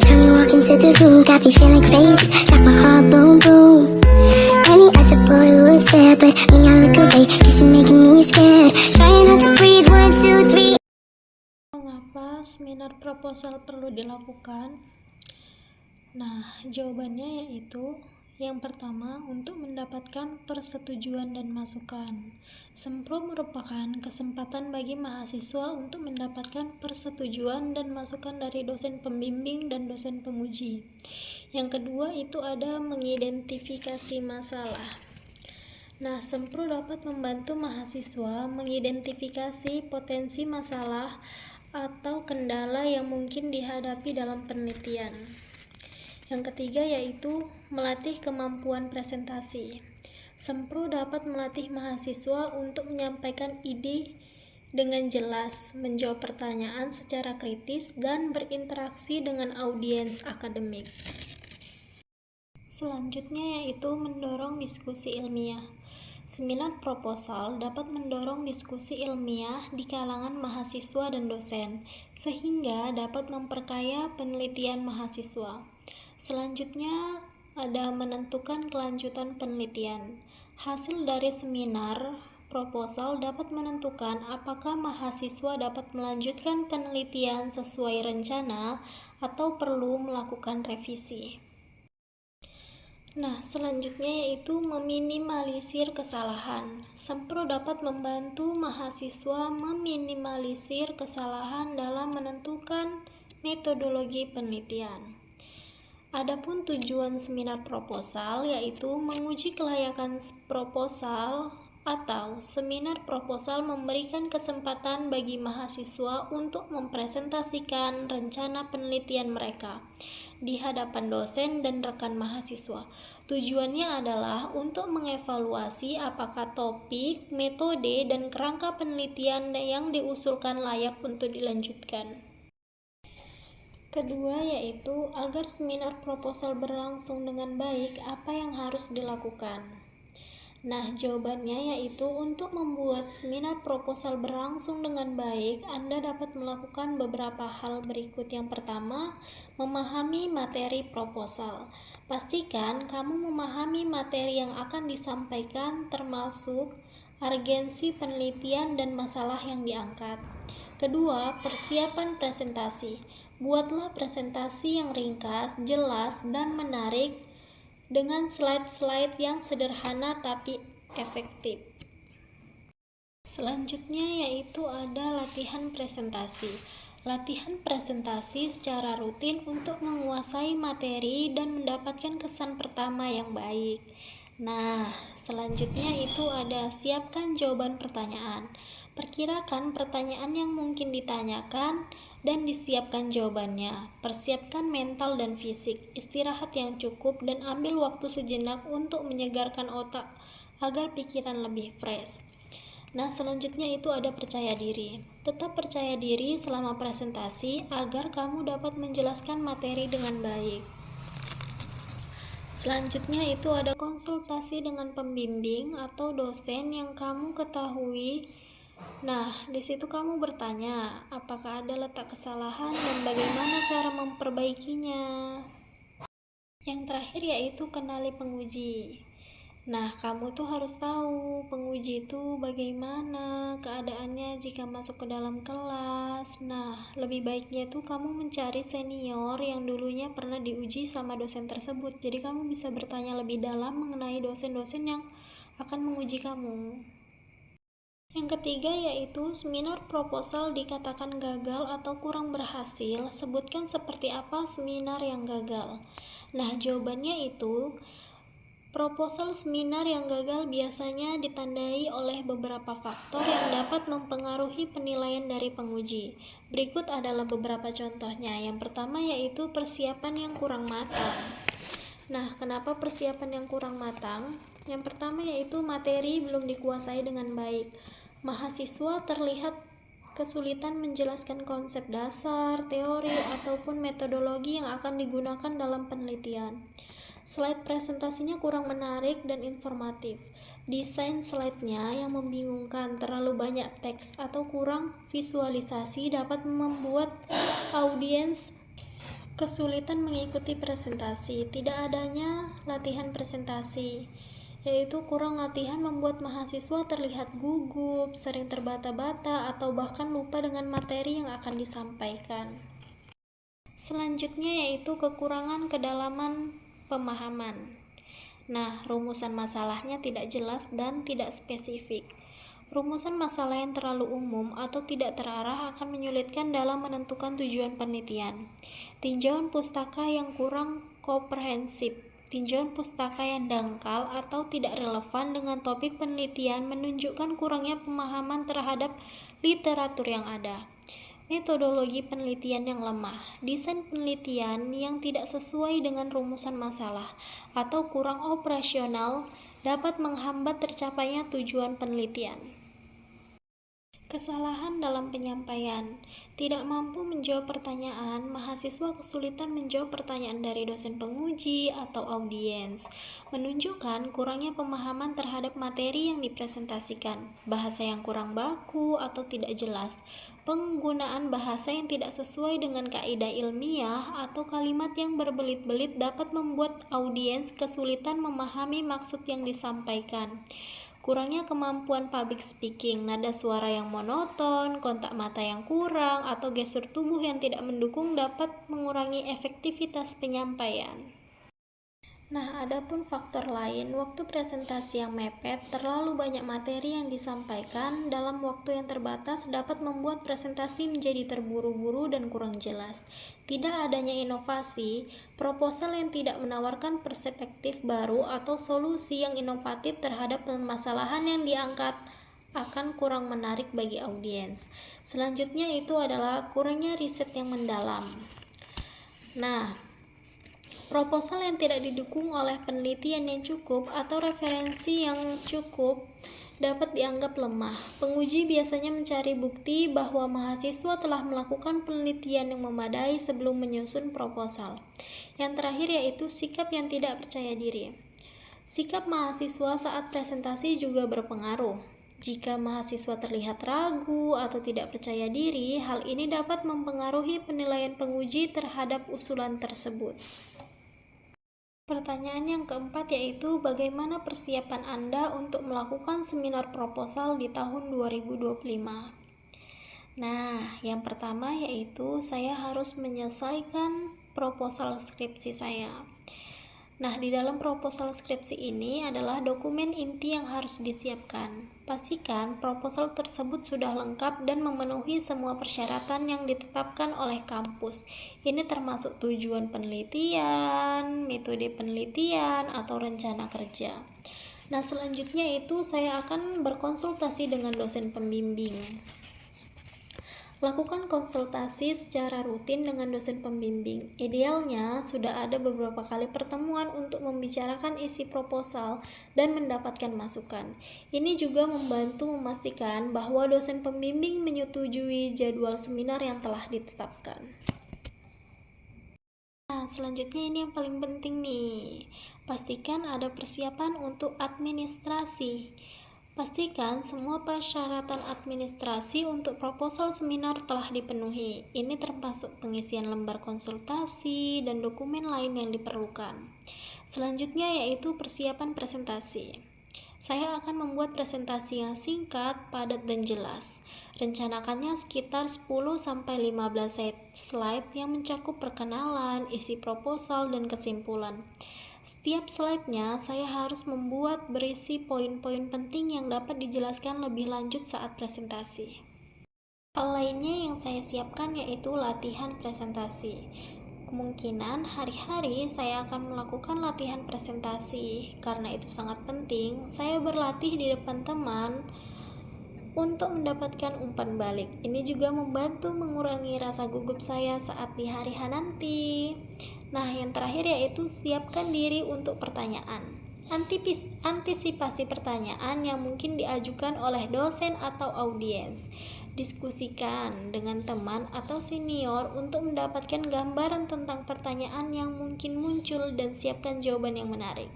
time you walk into the room, got me feeling crazy, shot my heart boom boom. Any other boy would stare, but me I look away, cause you're making me scared. Trying not to breathe, 1, 2, 3. Mengapa seminar proposal perlu dilakukan? Nah, jawabannya yaitu yang pertama, untuk mendapatkan persetujuan dan masukan. Sempro merupakan kesempatan bagi mahasiswa untuk mendapatkan persetujuan dan masukan dari dosen pembimbing dan dosen penguji. Yang kedua itu ada mengidentifikasi masalah. Nah, Sempro dapat membantu mahasiswa mengidentifikasi potensi masalah atau kendala yang mungkin dihadapi dalam penelitian. Yang ketiga yaitu melatih kemampuan presentasi. Sempro dapat melatih mahasiswa untuk menyampaikan ide dengan jelas, menjawab pertanyaan secara kritis, dan berinteraksi dengan audiens akademik. Selanjutnya yaitu mendorong diskusi ilmiah. Seminar proposal dapat mendorong diskusi ilmiah di kalangan mahasiswa dan dosen, sehingga dapat memperkaya penelitian mahasiswa. Selanjutnya ada menentukan kelanjutan penelitian. Hasil dari seminar proposal dapat menentukan apakah mahasiswa dapat melanjutkan penelitian sesuai rencana atau perlu melakukan revisi. Nah, selanjutnya yaitu meminimalisir kesalahan. Sempro dapat membantu mahasiswa meminimalisir kesalahan dalam menentukan metodologi penelitian. Adapun tujuan seminar proposal yaitu menguji kelayakan proposal atau seminar proposal memberikan kesempatan bagi mahasiswa untuk mempresentasikan rencana penelitian mereka di hadapan dosen dan rekan mahasiswa. Tujuannya adalah untuk mengevaluasi apakah topik, metode, dan kerangka penelitian yang diusulkan layak untuk dilanjutkan. Kedua yaitu agar seminar proposal berlangsung dengan baik, apa yang harus dilakukan? Nah, jawabannya yaitu untuk membuat seminar proposal berlangsung dengan baik, Anda dapat melakukan beberapa hal berikut. Yang pertama, memahami materi proposal. Pastikan kamu memahami materi yang akan disampaikan, termasuk urgensi penelitian dan masalah yang diangkat. Kedua, persiapan presentasi. Buatlah presentasi yang ringkas, jelas, dan menarik dengan slide-slide yang sederhana tapi efektif. Selanjutnya yaitu ada latihan presentasi. Latihan presentasi secara rutin untuk menguasai materi dan mendapatkan kesan pertama yang baik. Nah, selanjutnya itu ada siapkan jawaban pertanyaan. Perkirakan pertanyaan yang mungkin ditanyakan dan disiapkan jawabannya. Persiapkan mental dan fisik, istirahat yang cukup, dan ambil waktu sejenak untuk menyegarkan otak agar pikiran lebih fresh. Nah, selanjutnya itu ada percaya diri. Tetap percaya diri selama presentasi agar kamu dapat menjelaskan materi dengan baik. Selanjutnya itu ada konsultasi dengan pembimbing atau dosen yang kamu ketahui. Nah, di situ kamu bertanya, apakah ada letak kesalahan dan bagaimana cara memperbaikinya. Yang terakhir yaitu kenali penguji. Nah, kamu tuh harus tahu penguji itu bagaimana keadaannya jika masuk ke dalam kelas. Nah, lebih baiknya tuh kamu mencari senior yang dulunya pernah diuji sama dosen tersebut. Jadi kamu bisa bertanya lebih dalam mengenai dosen-dosen yang akan menguji kamu. Yang ketiga yaitu seminar proposal dikatakan gagal atau kurang berhasil. Sebutkan seperti apa seminar yang gagal. Nah, jawabannya itu proposal seminar yang gagal biasanya ditandai oleh beberapa faktor yang dapat mempengaruhi penilaian dari penguji. Berikut adalah beberapa contohnya. Yang pertama yaitu persiapan yang kurang matang. Nah, kenapa persiapan yang kurang matang? Yang pertama yaitu materi belum dikuasai dengan baik. Mahasiswa terlihat kesulitan menjelaskan konsep dasar, teori, ataupun metodologi yang akan digunakan dalam penelitian. Slide presentasinya kurang menarik dan informatif. Desain slide-nya yang membingungkan, terlalu banyak teks, atau kurang visualisasi dapat membuat audiens Kesulitan mengikuti presentasi. Tidak adanya latihan presentasi, yaitu kurang latihan membuat mahasiswa terlihat gugup, sering terbata-bata, atau bahkan lupa dengan materi yang akan disampaikan. Selanjutnya yaitu kekurangan kedalaman pemahaman. Nah, rumusan masalahnya tidak jelas dan tidak spesifik. Rumusan masalah yang terlalu umum atau tidak terarah akan menyulitkan dalam menentukan tujuan penelitian. Tinjauan pustaka yang kurang komprehensif, tinjauan pustaka yang dangkal atau tidak relevan dengan topik penelitian menunjukkan kurangnya pemahaman terhadap literatur yang ada. Metodologi penelitian yang lemah, desain penelitian yang tidak sesuai dengan rumusan masalah, atau kurang operasional dapat menghambat tercapainya tujuan penelitian. Kesalahan dalam penyampaian. Tidak mampu menjawab pertanyaan, mahasiswa kesulitan menjawab pertanyaan dari dosen penguji atau audiens, menunjukkan kurangnya pemahaman terhadap materi yang dipresentasikan, bahasa yang kurang baku atau tidak jelas, penggunaan bahasa yang tidak sesuai dengan kaidah ilmiah, atau kalimat yang berbelit-belit dapat membuat audiens kesulitan memahami maksud yang disampaikan. Kurangnya kemampuan public speaking, nada suara yang monoton, kontak mata yang kurang, atau gestur tubuh yang tidak mendukung dapat mengurangi efektivitas penyampaian. Nah, adapun faktor lain, waktu presentasi yang mepet, terlalu banyak materi yang disampaikan dalam waktu yang terbatas dapat membuat presentasi menjadi terburu-buru dan kurang jelas. Tidak adanya inovasi, proposal yang tidak menawarkan perspektif baru atau solusi yang inovatif terhadap permasalahan yang diangkat akan kurang menarik bagi audiens. Selanjutnya itu adalah kurangnya riset yang mendalam. Nah, proposal yang tidak didukung oleh penelitian yang cukup atau referensi yang cukup dapat dianggap lemah. Penguji biasanya mencari bukti bahwa mahasiswa telah melakukan penelitian yang memadai sebelum menyusun proposal. Yang terakhir yaitu sikap yang tidak percaya diri. Sikap mahasiswa saat presentasi juga berpengaruh. Jika mahasiswa terlihat ragu atau tidak percaya diri, hal ini dapat mempengaruhi penilaian penguji terhadap usulan tersebut. Pertanyaan yang keempat yaitu bagaimana persiapan Anda untuk melakukan seminar proposal di tahun 2025? Nah, yang pertama yaitu saya harus menyelesaikan proposal skripsi saya. Nah, di dalam proposal skripsi ini adalah dokumen inti yang harus disiapkan. Pastikan proposal tersebut sudah lengkap dan memenuhi semua persyaratan yang ditetapkan oleh kampus. Ini termasuk tujuan penelitian, metode penelitian, atau rencana kerja. Nah, selanjutnya itu saya akan berkonsultasi dengan dosen pembimbing. Lakukan konsultasi secara rutin dengan dosen pembimbing. Idealnya sudah ada beberapa kali pertemuan untuk membicarakan isi proposal dan mendapatkan masukan. Ini juga membantu memastikan bahwa dosen pembimbing menyetujui jadwal seminar yang telah ditetapkan. Nah, selanjutnya ini yang paling penting nih. Pastikan ada persiapan untuk administrasi. Pastikan semua persyaratan administrasi untuk proposal seminar telah dipenuhi. Ini termasuk pengisian lembar konsultasi dan dokumen lain yang diperlukan. Selanjutnya yaitu persiapan presentasi. Saya akan membuat presentasi yang singkat, padat, dan jelas. Rencanakannya sekitar 10-15 slide yang mencakup perkenalan, isi proposal, dan kesimpulan. Setiap slide-nya saya harus membuat berisi poin-poin penting yang dapat dijelaskan lebih lanjut saat presentasi. Hal lainnya yang saya siapkan yaitu latihan presentasi. Kemungkinan hari-hari saya akan melakukan latihan presentasi. Karena itu sangat penting, saya berlatih di depan teman untuk mendapatkan umpan balik. Ini juga membantu mengurangi rasa gugup saya saat di hari H nanti. Nah, yang terakhir yaitu siapkan diri untuk pertanyaan. Antisipasi pertanyaan yang mungkin diajukan oleh dosen atau audiens. Diskusikan dengan teman atau senior untuk mendapatkan gambaran tentang pertanyaan yang mungkin muncul dan siapkan jawaban yang menarik.